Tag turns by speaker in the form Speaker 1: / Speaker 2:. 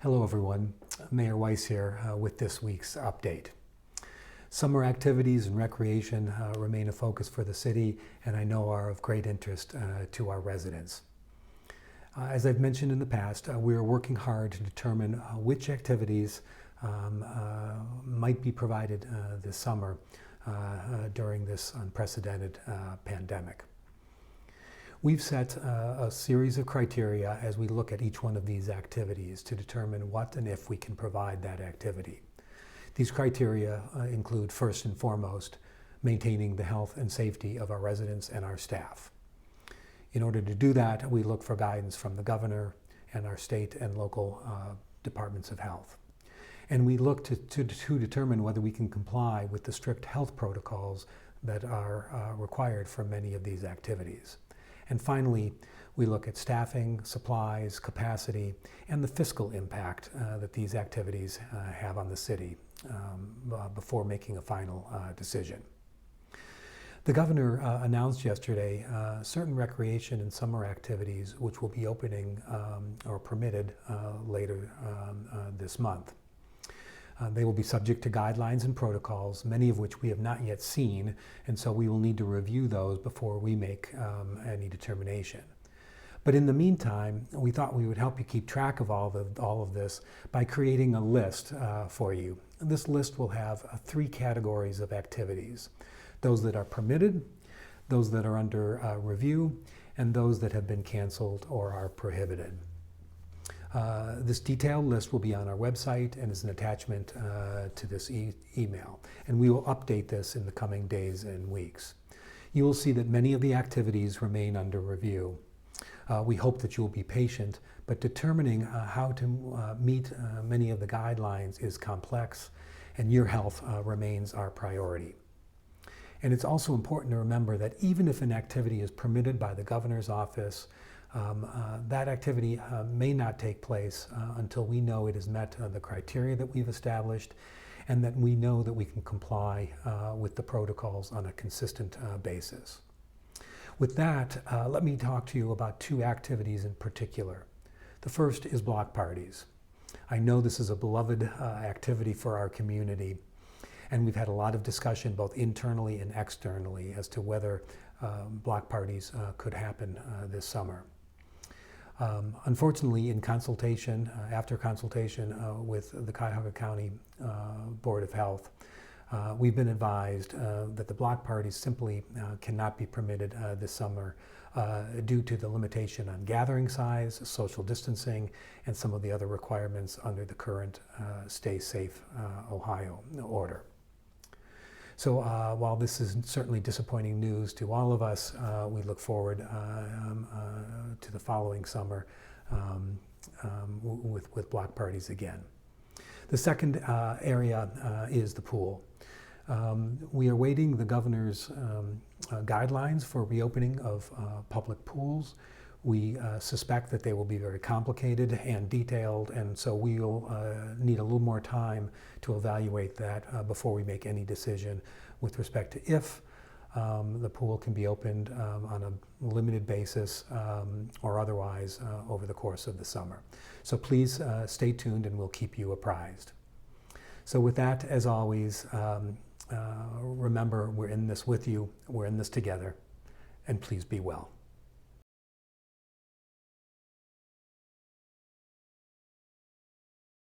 Speaker 1: Hello everyone, Mayor Weiss here with this week's update. Summer activities and recreation remain a focus for the city and I know are of great interest to our residents. As I've mentioned in the past, we are working hard to determine which activities might be provided this summer during this unprecedented pandemic. We've set a series of criteria as we look at each one of these activities to determine what and if we can provide that activity. These criteria include, first and foremost, maintaining the health and safety of our residents and our staff. In order to do that, we look for guidance from the governor and our state and local departments of health. And we look to determine whether we can comply with the strict health protocols that are required for many of these activities. And finally, we look at staffing, supplies, capacity, and the fiscal impact that these activities have on the city before making a final decision. The governor announced yesterday certain recreation and summer activities which will be opening or permitted later this month. They will be subject to guidelines and protocols, many of which we have not yet seen, and so we will need to review those before we make any determination. But in the meantime, we thought we would help you keep track of all of this by creating a list for you. This list will have three categories of activities: those that are permitted, those that are under review, and those that have been canceled or are prohibited. This detailed list will be on our website and is an attachment to this email. And we will update this in the coming days and weeks. You will see that many of the activities remain under review. We hope that you will be patient, but determining how to meet many of the guidelines is complex, and your health remains our priority. And it's also important to remember that even if an activity is permitted by the governor's office, that activity may not take place until we know it has met the criteria that we've established and that we know that we can comply with the protocols on a consistent basis. With that, let me talk to you about two activities in particular. The first is block parties. I know this is a beloved activity for our community, and we've had a lot of discussion both internally and externally as to whether block parties could happen this summer. Unfortunately, after consultation with the Cuyahoga County Board of Health, we've been advised that the block parties simply cannot be permitted this summer due to the limitation on gathering size, social distancing, and some of the other requirements under the current Stay Safe Ohio order. So while this is certainly disappointing news to all of us, we look forward to the following summer with block parties again. The second area is the pool. We are awaiting the governor's guidelines for reopening of public pools. We suspect that they will be very complicated and detailed, and so we will need a little more time to evaluate that before we make any decision with respect to if the pool can be opened on a limited basis or otherwise over the course of the summer. So please stay tuned and we'll keep you apprised. So with that, as always, remember, we're in this with you, we're in this together, and please be well.